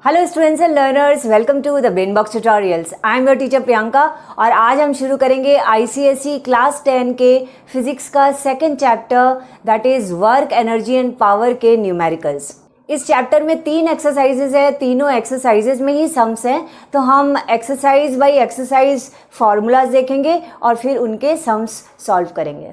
Hello students and learners, welcome to the Brainbox tutorials. I am your teacher Priyanka और आज हम शुरू करेंगे ICSE क्लास 10 के फिजिक्स का second chapter that is work, energy and power के न्यूमेरिकल्स। इस चैप्टर में 3 एक्सरसाइजेज है, तीनों एक्सरसाइजेज में ही सम्स हैं, तो हम एक्सरसाइज बाय एक्सरसाइज फार्मूलाज देखेंगे और फिर उनके सम्स सॉल्व करेंगे।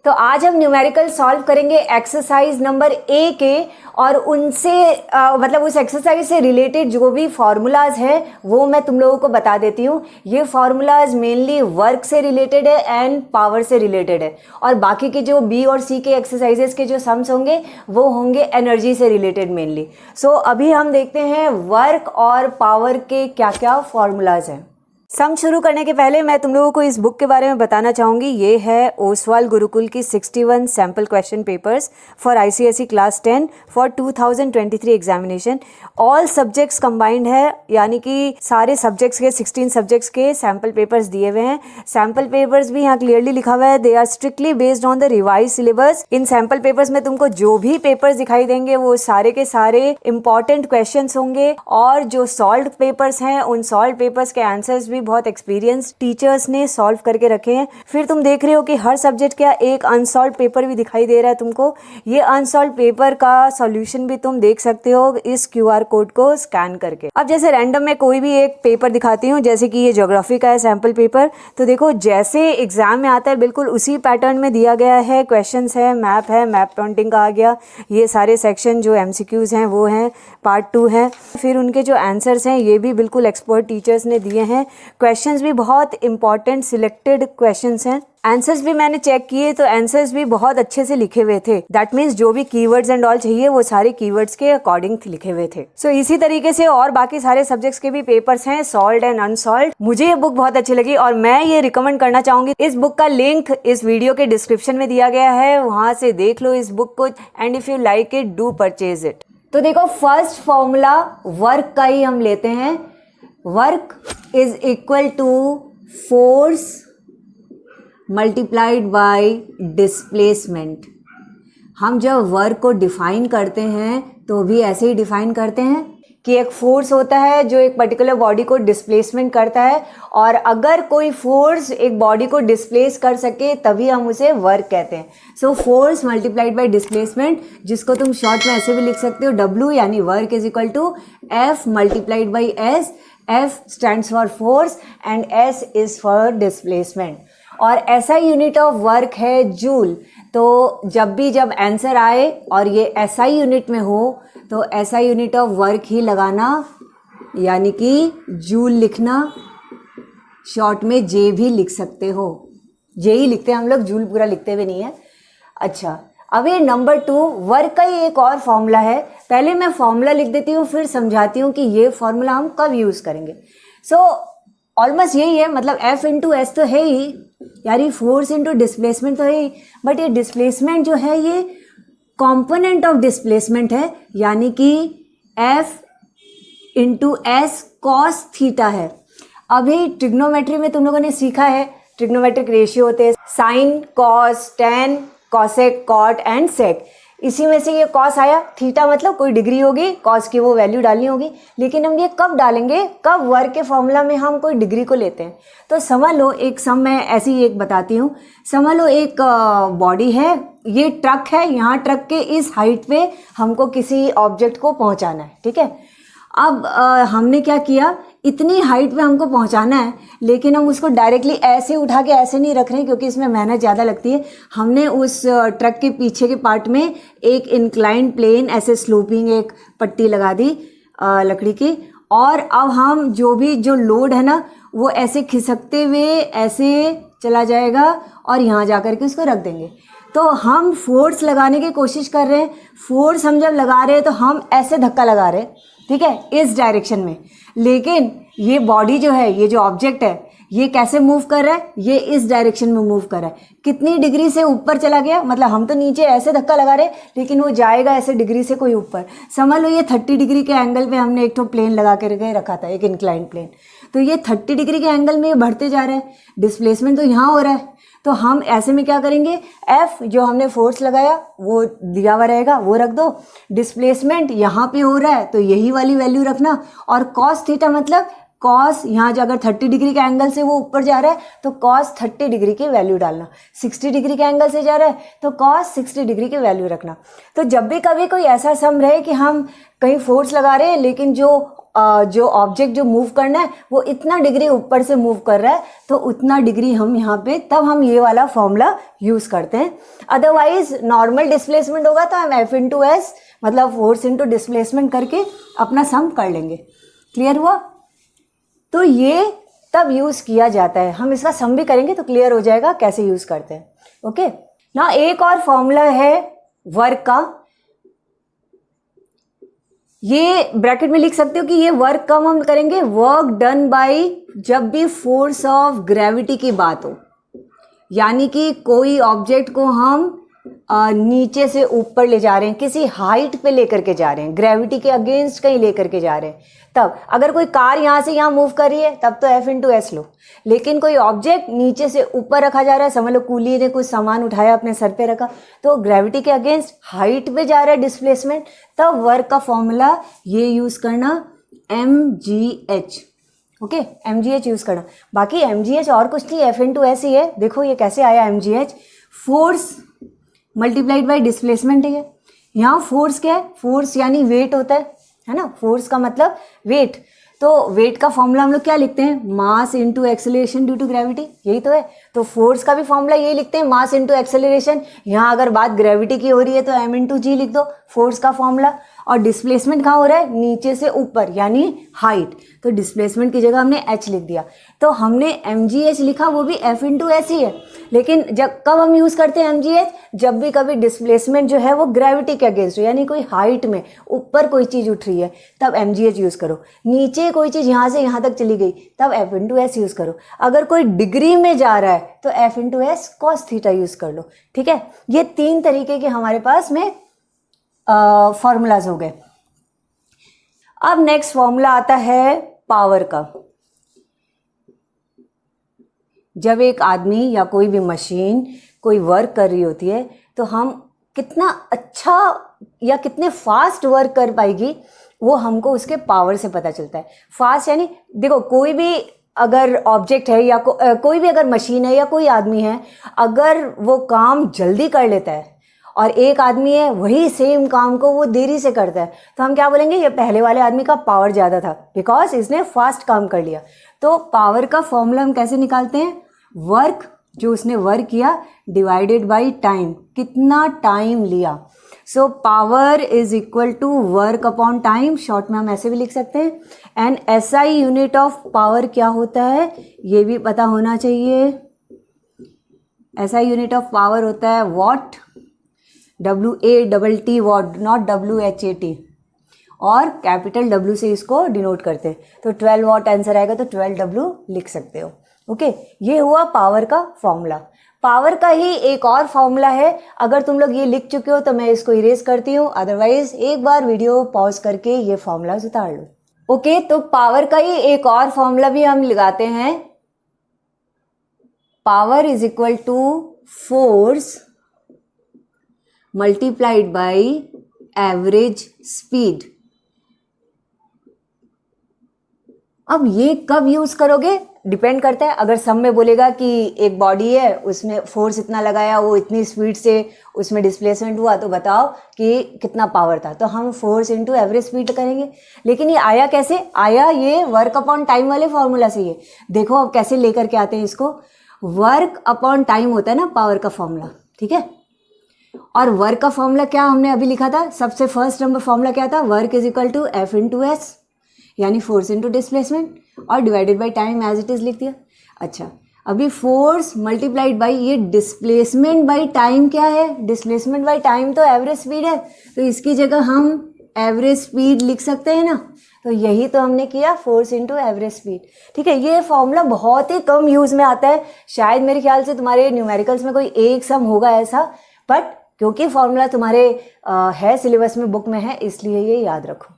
तो आज हम न्यूमेरिकल सॉल्व करेंगे एक्सरसाइज नंबर ए के, और उनसे मतलब उस एक्सरसाइज से रिलेटेड जो भी फार्मूलाज है वो मैं तुम लोगों को बता देती हूँ। ये फार्मूलाज मेनली वर्क से रिलेटेड है एंड पावर से रिलेटेड है, और बाकी के जो बी और सी के एक्सरसाइजेस के जो सम्स होंगे वो होंगे एनर्जी से रिलेटेड मेनली। सो अभी हम देखते हैं वर्क और पावर के क्या क्या फार्मूलाज हैं। सम शुरू करने के पहले मैं तुम लोगों को इस बुक के बारे में बताना चाहूँगी। ये है ओसवाल गुरुकुल की 61 sample question papers for ICSE class 10 for 2023 examination. All subjects combined है, यानी कि सारे सब्जेक्ट्स के 16 सब्जेक्ट्स के सैम्पल पेपर्स दिए हुए हैं। सैम्पल पेपर्स भी यहाँ क्लियरली लिखा हुआ है, they are strictly based on the revise syllabus. इन सैम्पल पेपर्स में तुमको जो भी पेपर्स दिखाई देंगे वो सारे के सारे इंपॉर्टेंट क्वेश्चन होंगे, और जो सॉल्व पेपर्स हैं उन सॉल्व पेपर्स के आंसर्स भी बहुत एक्सपीरियंस टीचर्स ने सॉल्व करके रखे हैं। फिर तुम देख रहे हो कि हर सब्जेक्ट का एक अनसॉल्व पेपर भी दिखाई दे रहा है तुमको। ये अनसॉल्व पेपर का सॉल्यूशन भी तुम देख सकते हो इस QR कोड को स्कैन करके। अब जैसे रैंडम में कोई भी एक पेपर दिखाती हूँ, जैसे कि ये ज्योग्राफी का है सैम्पल पेपर, तो देखो जैसे एग्जाम में आता है बिल्कुल उसी पैटर्न में दिया गया है। क्वेश्चंस है, मैप पॉइंटिंग का आ गया, ये सारे सेक्शन जो MCQs हैं वो हैं, पार्ट 2 है। फिर उनके जो आंसर्स हैं ये भी बिल्कुल एक्सपर्ट टीचर्स ने दिए हैं। क्वेश्चंस भी बहुत इंपॉर्टेंट सिलेक्टेड क्वेश्चंस हैं। आंसर्स भी मैंने चेक किए तो आंसर्स भी बहुत अच्छे से लिखे हुए थे। दैट मीन्स जो भी कीवर्ड्स एंड ऑल चाहिए वो सारे कीवर्ड्स के अकॉर्डिंग लिखे हुए थे। सो इसी तरीके से और बाकी सारे सब्जेक्ट्स के भी पेपर्स हैं, सॉल्व्ड एंड अनसॉल्व्ड। मुझे ये बुक बहुत अच्छी लगी और मैं ये रिकमेंड करना चाहूंगी। इस बुक का लिंक इस वीडियो के डिस्क्रिप्शन में दिया गया है, वहां से देख लो इस बुक को, and if you like it do purchase it. तो देखो फर्स्ट फॉर्मूला वर्क का ही हम लेते हैं। Work is equal to force multiplied by displacement. हम जब वर्क को डिफाइन करते हैं तो भी ऐसे ही डिफाइन करते हैं कि एक फोर्स होता है जो एक पर्टिकुलर बॉडी को डिस्प्लेसमेंट करता है, और अगर कोई फोर्स एक बॉडी को डिस्प्लेस कर सके तभी हम उसे वर्क कहते हैं। So force multiplied by displacement, जिसको तुम शॉर्ट में ऐसे भी लिख सकते हो W, यानी work is equal to F multiplied by S। F stands for force and S is for displacement. और ऐसा यूनिट ऑफ वर्क है जूल। तो जब आंसर आए और ये SI यूनिट में हो तो SI यूनिट ऑफ वर्क ही लगाना, यानी कि जूल लिखना। शॉर्ट में J भी लिख सकते हो, J ही लिखते हैं हम लोग, जूल पूरा लिखते हुए नहीं है। अच्छा, अब ये नंबर 2 वर्क का ही एक और फॉर्मूला है। पहले मैं फॉर्मूला लिख देती हूँ फिर समझाती हूँ कि ये फॉर्मूला हम कब यूज़ करेंगे। सो ऑलमोस्ट यही है, मतलब F इंटू एस तो है ही, यानी फोर्स इंटू डिस्प्लेसमेंट तो है ही, बट ये डिस्प्लेसमेंट जो है ये कंपोनेंट ऑफ डिस्प्लेसमेंट है, यानी कि F into S cos theta है। अभी ट्रिग्नोमेट्री में तुम लोगों ने सीखा है, ट्रिग्नोमेट्रिक रेशियो होते हैं sine, cos, tan, cosec, cot and sec. इसी में से ये कॉस आया, थीटा मतलब कोई डिग्री होगी, कॉस की वो वैल्यू डालनी होगी। लेकिन हम ये कब डालेंगे, कब वर्क के फॉर्मूला में हम कोई डिग्री को लेते हैं। तो समझ लो एक सम मैं ऐसे ही एक बताती हूँ। समझ लो एक बॉडी है, ये ट्रक है, यहाँ ट्रक के इस हाइट पे हमको किसी ऑब्जेक्ट को पहुँचाना है, ठीक है। अब हमने क्या किया, इतनी हाइट पे हमको पहुंचाना है, लेकिन हम उसको डायरेक्टली ऐसे उठा के ऐसे नहीं रख रहे हैं क्योंकि इसमें मेहनत ज़्यादा लगती है। हमने उस ट्रक के पीछे के पार्ट में एक इंक्लाइन प्लेन ऐसे स्लोपिंग एक पट्टी लगा दी लकड़ी की, और अब हम जो लोड है ना वो ऐसे खिसकते हुए ऐसे चला जाएगा और यहाँ जा कर के उसको रख देंगे। तो हम फोर्स लगाने की कोशिश कर रहे हैं। फोर्स हम जब लगा रहे हैं तो हम ऐसे धक्का लगा रहे हैं, ठीक है, इस डायरेक्शन में। लेकिन ये बॉडी जो है, ये जो ऑब्जेक्ट है, ये कैसे मूव कर रहा है, ये इस डायरेक्शन में मूव कर रहा है, कितनी डिग्री से ऊपर चला गया, मतलब हम तो नीचे ऐसे धक्का लगा रहे लेकिन वो जाएगा ऐसे डिग्री से कोई ऊपर। समझ लो ये 30 डिग्री के एंगल पे हमने एक तो प्लेन लगा के रखा था, एक इंक्लाइन प्लेन, तो ये 30 डिग्री के एंगल में ये बढ़ते जा रहा है, डिस्प्लेसमेंट तो यहाँ हो रहा है। तो हम ऐसे में क्या करेंगे, F जो हमने फोर्स लगाया वो दिया हुआ रहेगा, वो रख दो, डिस्प्लेसमेंट यहाँ पे हो रहा है तो यही वाली वैल्यू रखना, और कॉस थीटा मतलब कॉस यहाँ जो अगर 30 डिग्री के एंगल से वो ऊपर जा रहा है तो कॉस 30 डिग्री की वैल्यू डालना, 60 डिग्री के एंगल से जा रहा है तो कॉस 60 डिग्री की वैल्यू रखना। तो जब भी कभी कोई ऐसा सम रहे कि हम कहीं फोर्स लगा रहे हैं लेकिन जो ऑब्जेक्ट जो मूव करना है वो इतना डिग्री ऊपर से मूव कर रहा है तो उतना डिग्री हम यहाँ पे, तब हम ये वाला फॉर्मूला यूज़ करते हैं। अदरवाइज नॉर्मल डिस्प्लेसमेंट होगा तो हम F इंटू एस मतलब फोर्स इंटू डिस्प्लेसमेंट करके अपना सम कर लेंगे। क्लियर हुआ? तो ये तब यूज़ किया जाता है, हम इसका सम भी करेंगे तो क्लियर हो जाएगा कैसे यूज़ करते हैं। ओके ना, एक और फॉर्मूला है वर्क का, ये ब्रैकेट में लिख सकते हो कि ये वर्क कब हम करेंगे, वर्क डन बाय जब भी फोर्स ऑफ ग्रेविटी की बात हो, यानी कि कोई ऑब्जेक्ट को हम नीचे से ऊपर ले जा रहे हैं, किसी हाइट पे लेकर के जा रहे हैं, ग्रेविटी के अगेंस्ट कहीं लेकर के जा रहे हैं, तब अगर कोई कार यहाँ से यहाँ मूव कर रही है तब तो F इंटू एस लो, लेकिन कोई ऑब्जेक्ट नीचे से ऊपर रखा जा रहा है, समझ लो कूली ने कुछ सामान उठाया अपने सर पे रखा तो ग्रेविटी के अगेंस्ट हाइट पे जा रहा है डिस्प्लेसमेंट, तब वर्क का फॉर्मूला ये यूज़ करना mgh। ओके mgh यूज़ करना, बाकी mgh और कुछ नहीं, F इंटू एस ही है। देखो ये कैसे आया mgh, force multiplied by displacement है। यहाँ फोर्स क्या है, फोर्स यानी वेट होता है ना, फोर्स का मतलब वेट, तो वेट का फॉर्मूला हम लोग क्या लिखते हैं, mass into acceleration due to gravity, यही तो है। तो फोर्स का भी फॉर्मूला यही लिखते हैं, मास इंटू एक्सेलरेशन। यहाँ अगर बात ग्रेविटी की हो रही है तो m इंटू जी लिख दो, फोर्स का फॉर्मूला। और डिस्प्लेसमेंट कहाँ हो रहा है, नीचे से ऊपर यानी हाइट, तो डिस्प्लेसमेंट की जगह हमने h लिख दिया, तो हमने mgh लिखा, वो भी F इंटू एस ही है। लेकिन जब कब हम यूज़ करते हैं mgh, जब भी कभी डिस्प्लेसमेंट जो है वो ग्रेविटी के अगेंस्ट हो, यानी कोई हाइट में ऊपर कोई चीज़ उठ रही है तब mgh यूज़ करो, नीचे कोई चीज़ यहाँ से यहाँ तक चली गई तब F इंटू एस यूज़ करो, अगर कोई डिग्री में जा रहा है तो F into S cos theta use कर लो। ठीक है, ये 3 तरीके के हमारे पास में फॉर्मूलाज हो गए। अब नेक्स्ट फॉर्मूला आता है पावर का। जब एक आदमी या कोई भी मशीन कोई वर्क कर रही होती है तो हम कितना अच्छा या कितने फास्ट वर्क कर पाएगी वो हमको उसके पावर से पता चलता है। फास्ट यानी देखो, कोई भी अगर ऑब्जेक्ट है या कोई भी अगर मशीन है या कोई आदमी है, अगर वो काम जल्दी कर लेता है और एक आदमी है वही सेम काम को वो देरी से करता है, तो हम क्या बोलेंगे, ये पहले वाले आदमी का पावर ज़्यादा था बिकॉज इसने फास्ट काम कर लिया। तो पावर का फॉर्मूला हम कैसे निकालते हैं, वर्क जो उसने वर्क किया डिवाइडेड बाय टाइम, कितना टाइम लिया। So power is equal to work upon time, short में हम ऐसे भी लिख सकते हैं। And SI unit of power क्या होता है ये भी पता होना चाहिए। SI यूनिट ऑफ पावर होता है what, WATT what, not WHAT, और कैपिटल W से इसको डिनोट करते हैं। तो 12 वॉट आंसर आएगा तो 12W लिख सकते हो। ओके, ये हुआ पावर का फॉर्मूला। पावर का ही एक और फॉर्मूला है, अगर तुम लोग ये लिख चुके हो तो मैं इसको इरेज करती हूँ, अदरवाइज एक बार वीडियो पॉज करके ये फॉर्मूला उतार लो। ओके, तो पावर का ही एक और फॉर्मूला भी हम लगाते हैं, power is equal to force multiplied by average speed. अब ये कब यूज करोगे डिपेंड करता है। अगर सम में बोलेगा कि एक बॉडी है उसमें फोर्स इतना लगाया, वो इतनी स्पीड से उसमें डिस्प्लेसमेंट हुआ, तो बताओ कि कितना पावर था, तो हम फोर्स इंटू एवरेज स्पीड करेंगे। लेकिन ये आया कैसे, आया ये वर्क अपॉन टाइम वाले फॉर्मूला से। ये देखो अब कैसे लेकर के आते हैं इसको, वर्क अपॉन टाइम होता है ना पावर का फॉर्मूला, ठीक है। और वर्क का फॉर्मूला क्या हमने अभी लिखा था, सबसे फर्स्ट नंबर फॉर्मूला क्या था, work is equal to F into S, यानी फोर्स इंटू डिस्प्लेसमेंट, और divided by time as it is लिख दिया। अच्छा, अभी फोर्स मल्टीप्लाइड बाय ये डिस्प्लेसमेंट बाय टाइम क्या है, डिस्प्लेसमेंट बाय टाइम तो एवरेज स्पीड है, तो इसकी जगह हम एवरेज स्पीड लिख सकते हैं ना। तो यही तो हमने किया, फोर्स इंटू एवरेज स्पीड। ठीक है, ये फॉर्मूला बहुत ही कम यूज़ में आता है, शायद मेरे ख्याल से तुम्हारे न्यूमेरिकल्स में कोई एक सम होगा ऐसा, बट क्योंकि फॉर्मूला तुम्हारे है सिलेबस में, बुक में है, इसलिए ये याद रखो।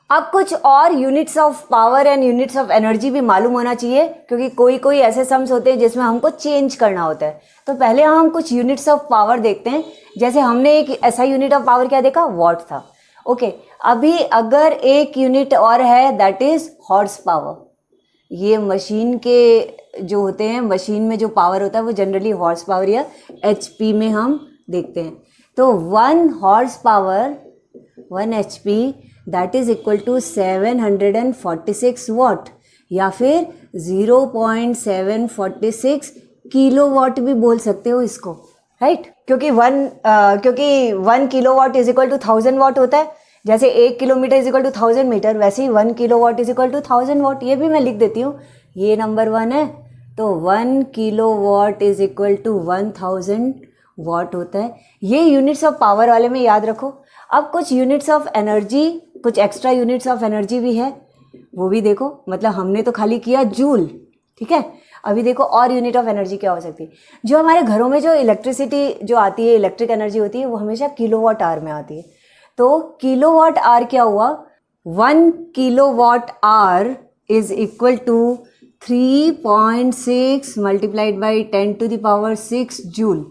अब कुछ और units of power and units of energy भी मालूम होना चाहिए, क्योंकि कोई कोई ऐसे सम्स होते हैं जिसमें हमको चेंज करना होता है। तो पहले हम कुछ यूनिट्स ऑफ पावर देखते हैं। जैसे हमने एक ऐसा यूनिट ऑफ पावर क्या देखा, वॉट था। ओके, अभी अगर एक यूनिट और है, दैट इज हॉर्स पावर। ये मशीन के जो होते हैं, मशीन में जो पावर होता है वो जनरली हॉर्स पावर या HP में हम देखते हैं। तो 1 horse power 1 HP that is equal to 746 watt, या फिर 0.746 किलोवाट भी बोल सकते हो इसको, राइट? क्योंकि 1 kilowatt is equal to 1000 watt होता है। जैसे 1 kilometre is equal to 1000 metre, वैसे ही 1 kilowatt is equal to 1000 watt. ये भी मैं लिख देती हूँ, ये नंबर 1 है, तो 1 kilowatt is equal to 1000 watt होता है। ये यूनिट्स ऑफ पावर वाले में याद रखो। अब कुछ यूनिट्स ऑफ एनर्जी, कुछ एक्स्ट्रा यूनिट्स ऑफ एनर्जी भी है, वो भी देखो। मतलब हमने तो खाली किया जूल, ठीक है, अभी देखो और यूनिट ऑफ एनर्जी क्या हो सकती है। जो हमारे घरों में जो इलेक्ट्रिसिटी जो आती है, इलेक्ट्रिक एनर्जी होती है, वो हमेशा किलोवाट आवर में आती है। तो किलोवाट आवर क्या हुआ, 1 kilowatt hour is equal to 3.6 multiplied by 10⁻⁶ joule.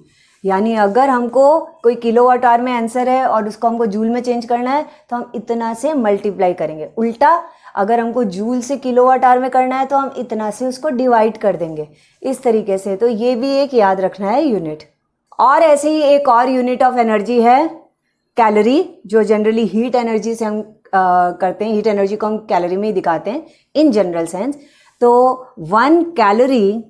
यानी अगर हमको कोई किलोवाट आवर में आंसर है और उसको हमको जूल में चेंज करना है, तो हम इतना से मल्टीप्लाई करेंगे। उल्टा अगर हमको जूल से किलोवाट आवर में करना है, तो हम इतना से उसको डिवाइड कर देंगे, इस तरीके से। तो ये भी एक याद रखना है यूनिट। और ऐसे ही एक और यूनिट ऑफ एनर्जी है कैलोरी, जो जनरली हीट एनर्जी से हम करते हैं। हीट एनर्जी को हम कैलोरी में ही दिखाते हैं इन जनरल सेंस। तो 1 calorie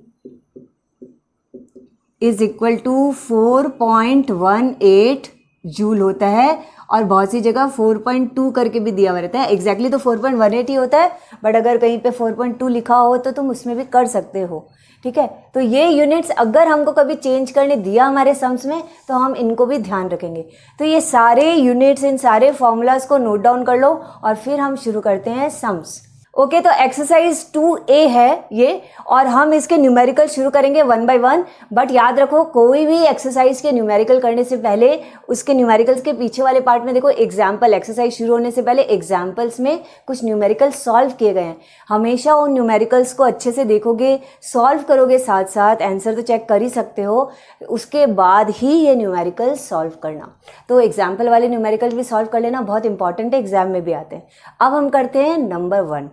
is equal to 4.18 joule होता है, और बहुत सी जगह 4.2 करके भी दिया हुआ रहता है। एग्जैक्टली तो 4.18 ही होता है, बट अगर कहीं पे 4.2 लिखा हो तो तुम उसमें भी कर सकते हो, ठीक है। तो ये यूनिट्स अगर हमको कभी चेंज करने दिया हमारे सम्स में, तो हम इनको भी ध्यान रखेंगे। तो ये सारे यूनिट्स, इन सारे फॉर्मूलाज को नोट डाउन कर लो, और फिर हम शुरू करते हैं सम्स। ओके, तो एक्सरसाइज 2A है ये, और हम इसके न्यूमेरिकल शुरू करेंगे 1 बाय 1। बट याद रखो, कोई भी एक्सरसाइज के न्यूमेरिकल करने से पहले उसके न्यूमेरिकल्स के पीछे वाले पार्ट में देखो एग्जाम्पल। एक्सरसाइज शुरू होने से पहले एग्जाम्पल्स में कुछ न्यूमेरिकल सॉल्व किए गए हैं। हमेशा उन न्यूमेरिकल्स को अच्छे से देखोगे, सॉल्व करोगे, साथ साथ आंसर तो चेक कर ही सकते हो, उसके बाद ही ये न्यूमेरिकल सॉल्व करना। तो एग्जाम्पल वाले न्यूमेरिकल भी सॉल्व कर लेना, बहुत इंपॉर्टेंट है, एग्जाम में भी आते हैं। अब हम करते हैं नंबर 1।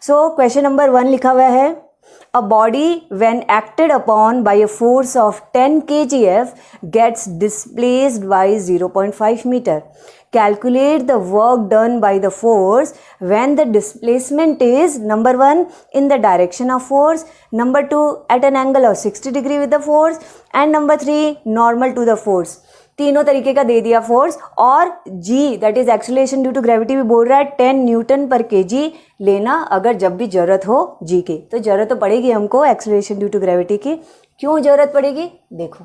सो क्वेश्चन नंबर 1 लिखा हुआ है, a body when acted upon by a force of 10 kgf gets displaced by 0.5 metre. Calculate the work done by the force when the displacement is number 1 in the direction of force, number 2 at an angle of 60 degree with the force, and number 3 normal to the force। तीनों तरीके का दे दिया force, और G that is acceleration due to gravity भी बोल रहा है 10 Newton पर kg लेना, अगर जब भी जरूरत हो G की। तो जरूरत तो पड़ेगी हमको एक्सेलरेशन ड्यू टू ग्रेविटी की। क्यों जरूरत पड़ेगी देखो।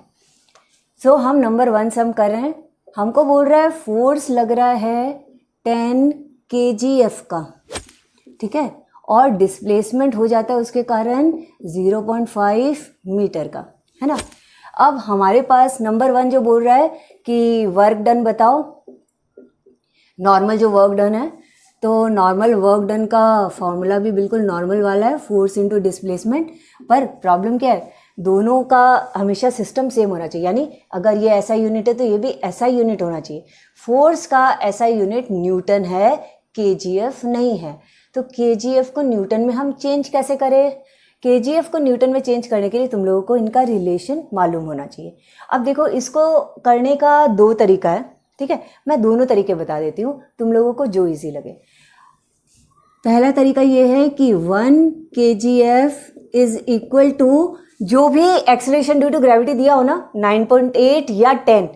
सो हम नंबर 1 सम कर रहे हैं, हमको बोल रहा है फोर्स लग रहा है 10 kgf का, ठीक है, और डिस्प्लेसमेंट हो जाता है उसके कारण 0.5 मीटर का, है ना। अब हमारे पास नंबर 1 जो बोल रहा है कि वर्क डन बताओ, नॉर्मल जो वर्क डन है, तो नॉर्मल वर्क डन का फॉर्मूला भी बिल्कुल नॉर्मल वाला है, फोर्स इनटू डिस्प्लेसमेंट। पर प्रॉब्लम क्या है, दोनों का हमेशा सिस्टम सेम होना चाहिए, यानी अगर ये ऐसा यूनिट है तो ये भी ऐसा यूनिट होना चाहिए। फोर्स का ऐसा यूनिट न्यूटन है, kgf नहीं है। तो kgf को न्यूटन में हम चेंज कैसे करें? kgf को न्यूटन में चेंज करने के लिए तुम लोगों को इनका रिलेशन मालूम होना चाहिए। अब देखो, इसको करने का 2 तरीका है, ठीक है, मैं दोनों तरीके बता देती हूँ तुम लोगों को जो इजी लगे। पहला तरीका ये है कि 1 kgf इज इक्वल टू जो भी एक्सेलरेशन ड्यू टू ग्रेविटी दिया हो ना, 9.8 या 10,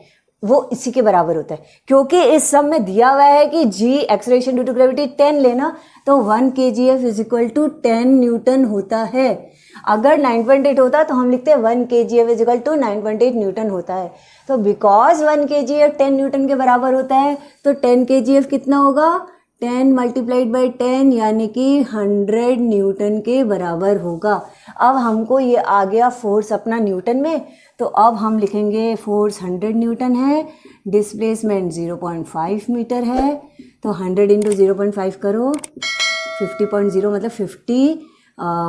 वो इसी के बराबर होता है। क्योंकि इस सब में दिया हुआ है कि g acceleration due to gravity 10 लेना, तो 1 kgf is equal to 10 newton होता है। अगर 9.8 होता तो हम लिखते हैं 1 kgf is equal to 9.8 newton होता है। तो बिकॉज 1 kgf 10 न्यूटन के बराबर होता है, तो 10 kgf कितना होगा? 10 मल्टीप्लाइड बाई 10 यानी कि 100 न्यूटन के बराबर होगा। अब हमको ये आ गया फोर्स अपना न्यूटन में, तो अब हम लिखेंगे फोर्स 100 न्यूटन है, डिस्प्लेसमेंट 0.5 मीटर है, तो 100 इंटू 0.5 करो 50.0 मतलब 50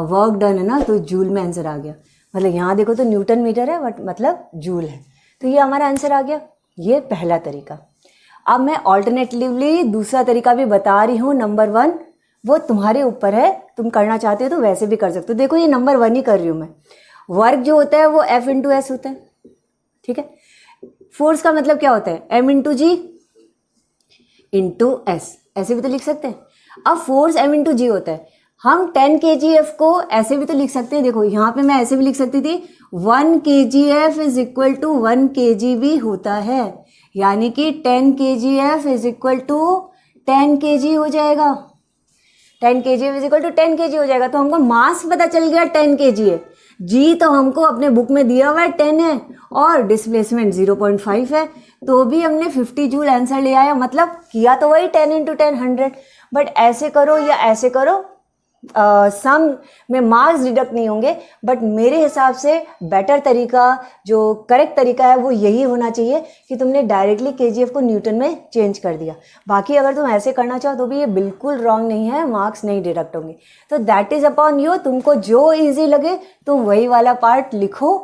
वर्क डन है ना, तो जूल में आंसर आ गया। मतलब यहाँ देखो तो न्यूटन मीटर है बट मतलब जूल है, तो ये हमारा आंसर आ गया। ये पहला तरीका। अब मैं ऑल्टरनेटिवली दूसरा तरीका भी बता रही हूँ, नंबर 1, वो तुम्हारे ऊपर है, तुम करना चाहते हो तो वैसे भी कर सकते हो। देखो ये नंबर 1 ही कर रही हूँ मैं। वर्क जो होता है वो F इंटू एस होता है, ठीक है। फोर्स का मतलब क्या होता है, M इंटू जी इंटू एस, ऐसे भी तो लिख सकते हैं। अब फोर्स M इंटू जी होता है, हम 10 kgf को ऐसे भी तो लिख सकते हैं। देखो यहाँ पे मैं ऐसे भी लिख सकती थी 1 kgf is equal to 1 kg भी होता है, यानी कि 10 kgf is equal to 10 kg हो जाएगा। 10 kgf is equal to 10 kg हो जाएगा, तो हमको मास पता चल गया 10 kg है। जी तो हमको अपने बुक में दिया हुआ है 10 है, और डिस्प्लेसमेंट 0.5 है, तो भी हमने 50 जूल आंसर ले आया। मतलब किया तो वही 10 इंटू 10 100, बट ऐसे करो या ऐसे करो सम में मार्क्स डिडक्ट नहीं होंगे, बट मेरे हिसाब से बेटर तरीका, जो करेक्ट तरीका है वो यही होना चाहिए कि तुमने डायरेक्टली केजीएफ को न्यूटन में चेंज कर दिया। बाकी अगर तुम ऐसे करना चाहो तो भी ये बिल्कुल रॉन्ग नहीं है, मार्क्स नहीं डिडक्ट होंगे। तो दैट इज अपॉन यू, तुमको जो इजी लगे तुम वही वाला पार्ट लिखो,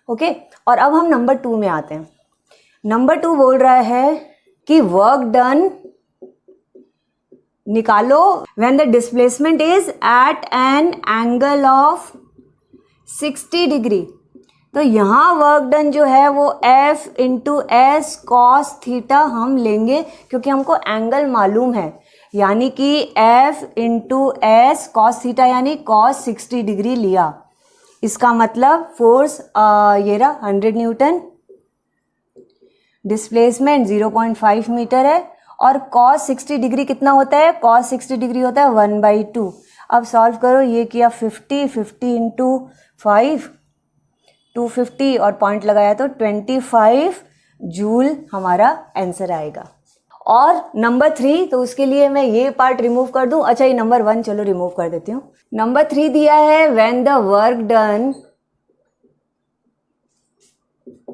ओके। और अब हम नंबर 2 में आते हैं। नंबर 2 बोल रहा है कि वर्क डन निकालो when the displacement is at an angle of 60 degree. तो यहाँ वर्क डन जो है वो F into S cos theta हम लेंगे, क्योंकि हमको एंगल मालूम है, यानी कि F into S cos theta यानी कॉस 60 डिग्री लिया। इसका मतलब फोर्स ये रहा 100 न्यूटन, डिस्प्लेसमेंट 0.5 मीटर है, और cos 60 डिग्री कितना होता है, cos 60 डिग्री होता है 1/2। अब सॉल्व करो, ये किया 50 इंटू 5 250 और पॉइंट लगाया तो 25 जूल हमारा आंसर आएगा। और नंबर 3, तो उसके लिए मैं ये पार्ट रिमूव कर दूं। अच्छा ये नंबर 1 चलो रिमूव कर देती हूँ। नंबर 3 दिया है when the work done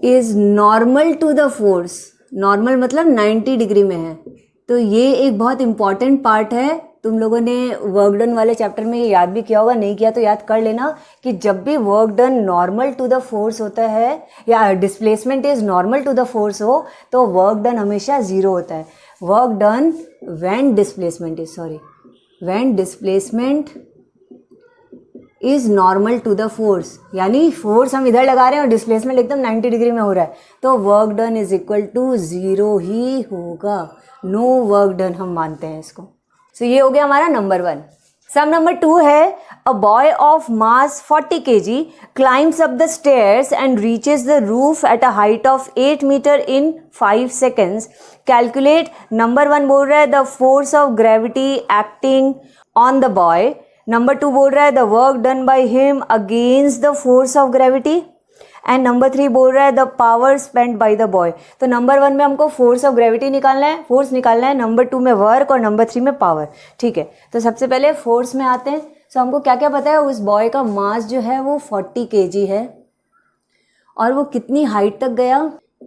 is normal to the force. Normal मतलब 90 डिग्री में है, तो ये एक बहुत इंपॉर्टेंट पार्ट है। तुम लोगों ने वर्क डन वाले चैप्टर में ये याद भी किया होगा, नहीं किया तो याद कर लेना कि जब भी work done normal to the force होता है या displacement is normal to the force हो तो वर्क डन हमेशा 0 होता है। Work done when displacement is normal to the force, यानी फोर्स हम इधर लगा रहे हैं और डिस्प्लेसमेंट एकदम 90 डिग्री में हो रहा है, तो work done is equal to 0 ही होगा। नो वर्क डन हम मानते हैं इसको। सो ये हो गया हमारा नंबर 1। सम नंबर 2 है a boy of mass 40 kg climbs up the stairs and reaches the roof at a height of 8 metre in 5 seconds। Calculate. Number 1 बोल रहा है the force of gravity acting on the boy. Number 2 बोल रहा है the work done by him against the force of gravity, and number 3 बोल रहा है the power spent by the boy. तो नंबर 1 में हमको फोर्स ऑफ ग्रेविटी निकालना है, फोर्स निकालना है, नंबर 2 में वर्क और नंबर 3 में पावर। ठीक है, तो सबसे पहले फोर्स में आते हैं। सो हमको क्या क्या पता है, उस बॉय का मास जो है वो 40 kg है और वो कितनी हाइट तक गया,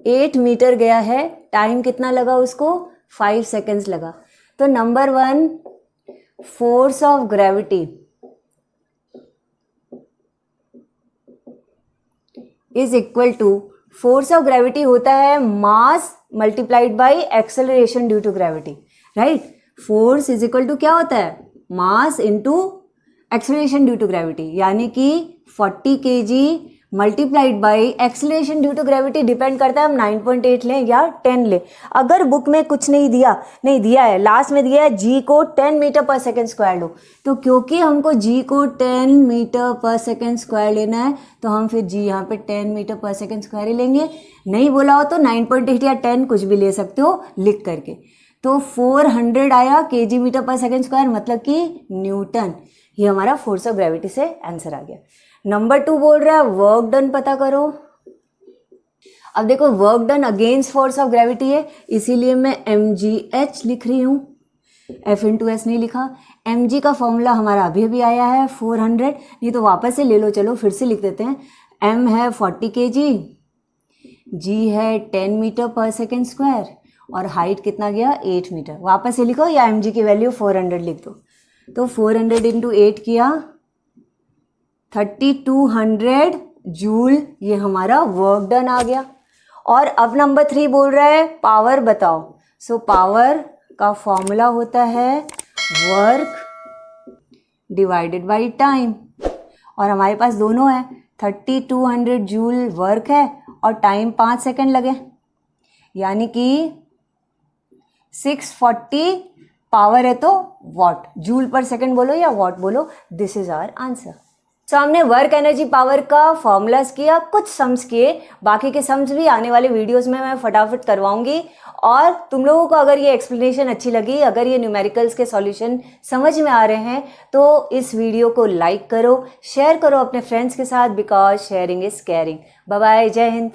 8 मीटर गया है। टाइम कितना लगा उसको, 5 seconds लगा। तो number 1 force of gravity is equal to, force of gravity होता है mass multiplied by acceleration due to gravity, right. Force is equal to क्या होता है, mass into acceleration due to gravity, यानी कि 40 kg multiplied by acceleration due to gravity. Depend करता है हम 9.8 लें या 10 लें। अगर बुक में कुछ नहीं दिया है, लास्ट में दिया है जी को 10 मीटर पर सेकेंड स्क्वायर लो, तो क्योंकि हमको जी को 10 मीटर पर सेकेंड स्क्वायर लेना है तो हम फिर जी यहाँ पे 10 मीटर पर सेकेंड स्क्वायर ही लेंगे। नहीं बोला हो तो 9.8 या 10 कुछ भी ले सकते हो लिख करके। तो 400 आया kg मीटर पर सेकेंड स्क्वायर, मतलब कि न्यूटन। ये हमारा फोर्स ऑफ ग्रेविटी से आंसर आ गया। नंबर 2 बोल रहा है वर्क डन पता करो। अब देखो work done against force of gravity है, इसीलिए मैं mgh लिख रही हूँ। F/S नहीं लिखा। mg का फॉर्मूला हमारा अभी अभी आया है 400, नहीं तो वापस से ले लो, चलो फिर से लिख देते हैं। m है 40 kg, g है 10 मीटर पर सेकेंड स्क्वायर और हाइट कितना गया 8 मीटर। वापस से लिखो या mg की वैल्यू 400 लिख दो। तो 400 × 8 किया 3200 जूल, ये हमारा वर्क डन आ गया। और अब नंबर 3 बोल रहा है पावर बताओ। सो पावर का फॉर्मूला होता है वर्क डिवाइडेड बाय टाइम, और हमारे पास दोनों है। 3200 जूल वर्क है और टाइम 5 सेकंड लगे, यानी कि 640 पावर है तो वॉट, जूल पर सेकंड बोलो या वॉट बोलो, दिस इज आवर आंसर। तो हमने वर्क एनर्जी पावर का फॉर्मूलाज किया, कुछ सम्स किए, बाकी के सम्स भी आने वाले वीडियोस में मैं फटाफट करवाऊंगी। और तुम लोगों को अगर ये एक्सप्लेनेशन अच्छी लगी, अगर ये न्यूमेरिकल्स के सॉल्यूशन समझ में आ रहे हैं, तो इस वीडियो को लाइक करो, शेयर करो अपने फ्रेंड्स के साथ, because sharing is caring. Bye bye, जय हिंद।